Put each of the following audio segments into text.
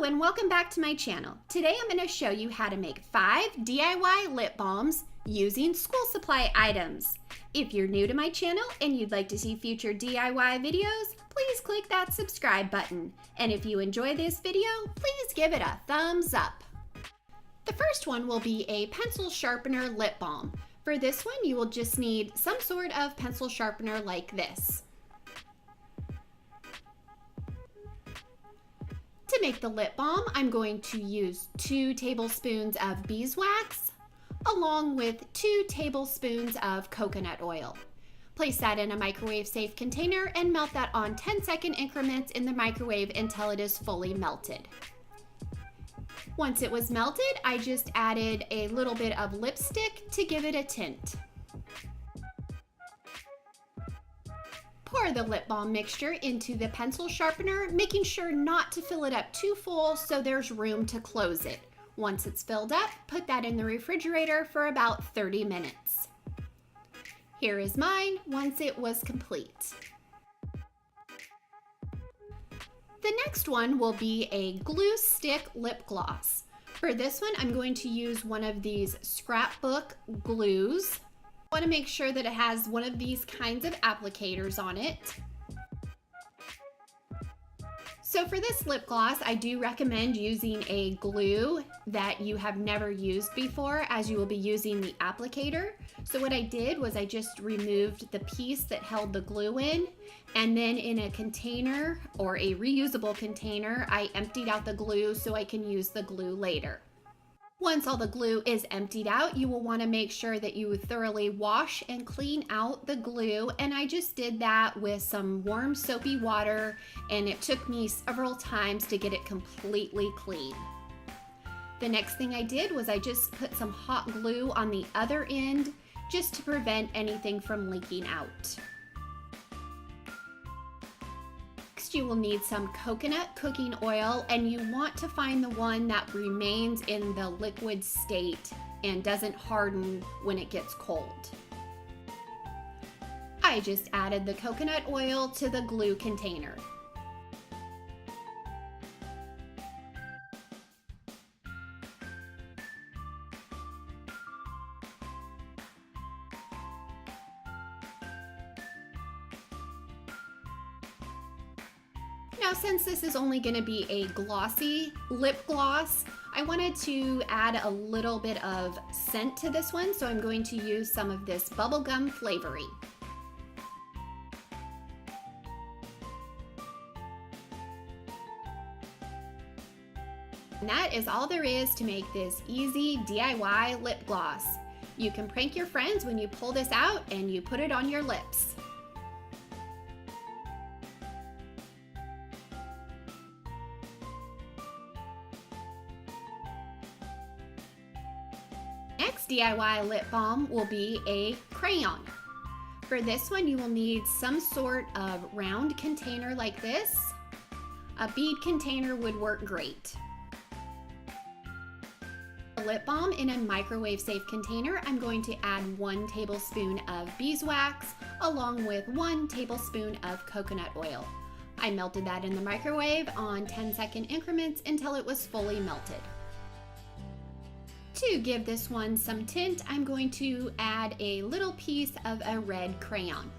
Hello and welcome back to my channel. Today I'm going to show you how to make 5 DIY lip balms using school supply items. If you're new to my channel and you'd like to see future DIY videos, please click that subscribe button. And if you enjoy this video, please give it a thumbs up. The first one will be a pencil sharpener lip balm. For this one, you will just need some sort of pencil sharpener like this. To make the lip balm, I'm going to use 2 tablespoons of beeswax along with 2 tablespoons of coconut oil. Place that in a microwave safe container and melt that on 10-second increments in the microwave until it is fully melted. Once it was melted, I just added a little bit of lipstick to give it a tint. Pour the lip balm mixture into the pencil sharpener, making sure not to fill it up too full so there's room to close it. Once it's filled up, put that in the refrigerator for about 30 minutes. Here is mine once it was complete. The next one will be a glue stick lip gloss. For this one, I'm going to use one of these scrapbook glues. I want to make sure that it has one of these kinds of applicators on it. So for this lip gloss, I do recommend using a glue that you have never used before, as you will be using the applicator. So what I did was I just removed the piece that held the glue in, and then in a container or a reusable container, I emptied out the glue so I can use the glue later. Once all the glue is emptied out, you will want to make sure that you thoroughly wash and clean out the glue, and I just did that with some warm soapy water, and it took me several times to get it completely clean. The next thing I did was I just put some hot glue on the other end just to prevent anything from leaking out. You will need some coconut cooking oil, and you want to find the one that remains in the liquid state and doesn't harden when it gets cold. I just added the coconut oil to the glue container. Now, since this is only going to be a glossy lip gloss, I wanted to add a little bit of scent to this one, so I'm going to use some of this bubblegum flavoring. And that is all there is to make this easy DIY lip gloss. You can prank your friends when you pull this out and you put it on your lips. Next DIY lip balm will be a crayon. For this one, you will need some sort of round container like this. A bead container would work great. The lip balm in a microwave safe container, I'm going to add 1 tablespoon of beeswax along with 1 tablespoon of coconut oil. I melted that in the microwave on 10-second increments until it was fully melted. To give this one some tint, I'm going to add a little piece of a red crayon.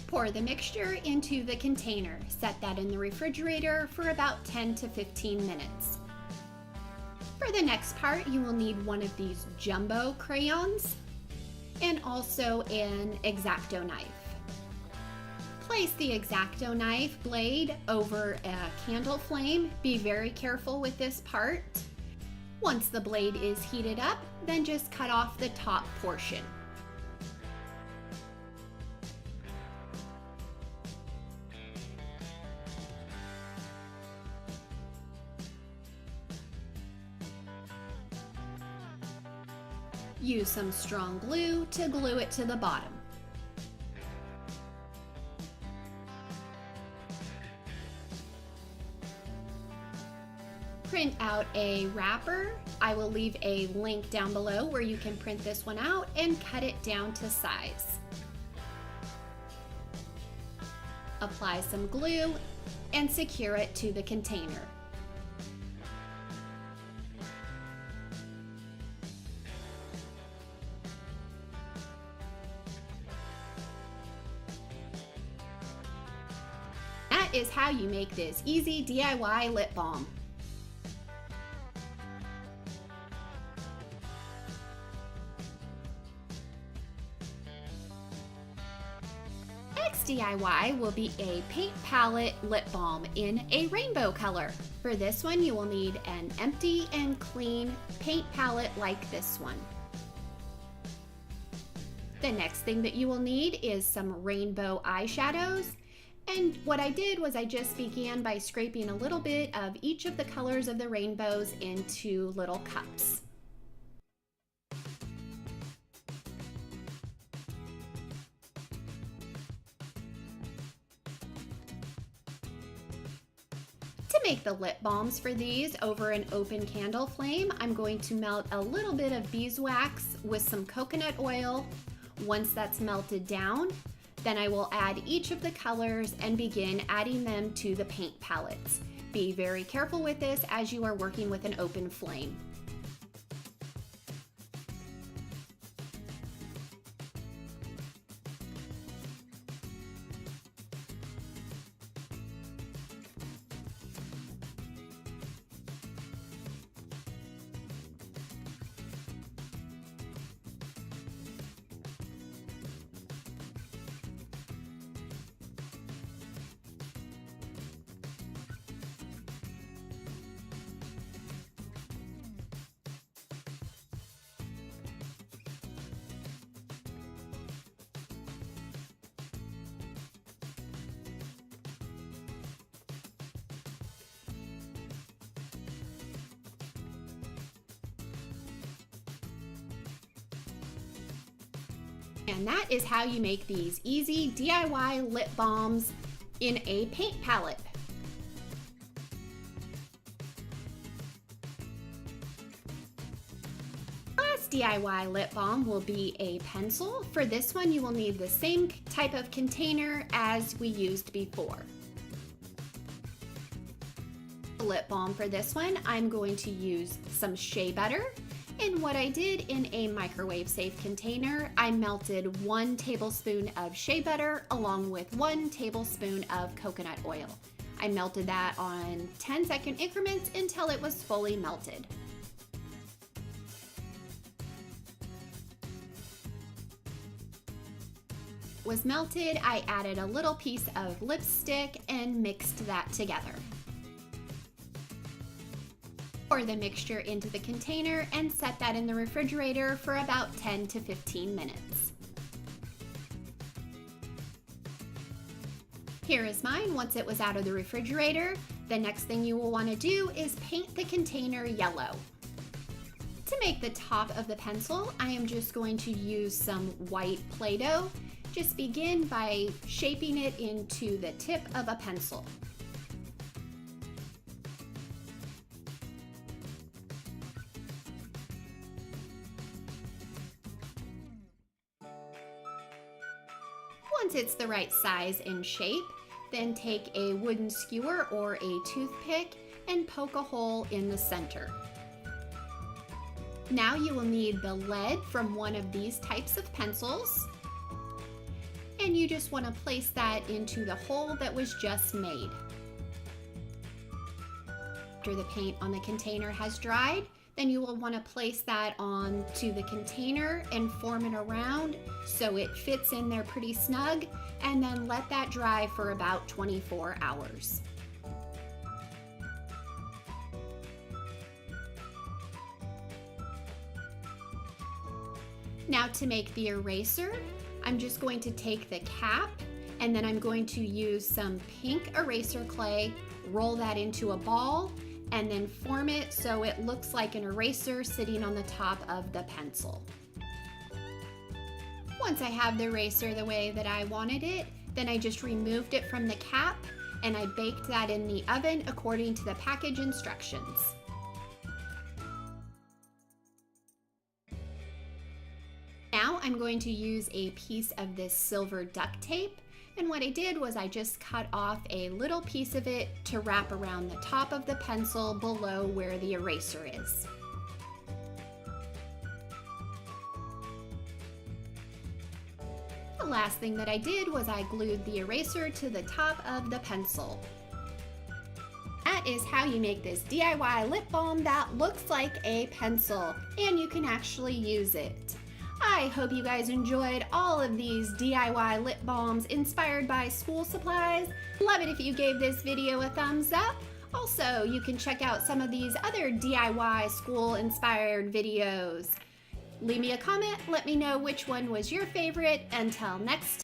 Pour the mixture into the container. Set that in the refrigerator for about 10 to 15 minutes. For the next part, you will need one of these jumbo crayons and also an X-Acto knife. Place the X-Acto knife blade over a candle flame. Be very careful with this part. Once the blade is heated up, then just cut off the top portion. Use some strong glue to glue it to the bottom. print out a wrapper, I will leave a link down below where you can print this one out and cut it down to size. Apply some glue and secure it to the container. That is how you make this easy DIY lip balm. Next DIY will be a paint palette lip balm in a rainbow color. For this one, you will need an empty and clean paint palette like this one. The next thing that you will need is some rainbow eyeshadows. And what I did was I just began by scraping a little bit of each of the colors of the rainbows into little cups. To make the lip balms for these over an open candle flame, I'm going to melt a little bit of beeswax with some coconut oil. Once that's melted down, then I will add each of the colors and begin adding them to the paint palettes. Be very careful with this as you are working with an open flame. And that is how you make these easy DIY lip balms in a paint palette. Last DIY lip balm will be a pencil. For this one, you will need the same type of container as we used before. Lip balm for this one, I'm going to use some shea butter. And what I did in a microwave safe container, I melted 1 tablespoon of shea butter along with 1 tablespoon of coconut oil. I melted that on 10-second increments until it was fully melted. Was melted, I added a little piece of lipstick and mixed that together. Pour the mixture into the container and set that in the refrigerator for about 10 to 15 minutes. Here is mine once it was out of the refrigerator. The next thing you will want to do is paint the container yellow. To make the top of the pencil, I am just going to use some white Play-Doh. Just begin by shaping it into the tip of a pencil. Once it's the right size and shape, then take a wooden skewer or a toothpick and poke a hole in the center. Now you will need the lead from one of these types of pencils, and you just want to place that into the hole that was just made. After the paint on the container has dried, then you will want to place that onto the container and form it around so it fits in there pretty snug, and then let that dry for about 24 hours. Now to make the eraser, I'm just going to take the cap and then I'm going to use some pink eraser clay, roll that into a ball, and then form it so it looks like an eraser sitting on the top of the pencil. Once I have the eraser the way that I wanted it, then I just removed it from the cap and I baked that in the oven according to the package instructions. I'm going to use a piece of this silver duct tape. And what I did was I just cut off a little piece of it to wrap around the top of the pencil below where the eraser is. The last thing that I did was I glued the eraser to the top of the pencil. That is how you make this DIY lip balm that looks like a pencil, and you can actually use it. I hope you guys enjoyed all of these DIY lip balms inspired by school supplies. Love it if you gave this video a thumbs up. Also, you can check out some of these other DIY school inspired videos. Leave me a comment, let me know which one was your favorite. Until next time.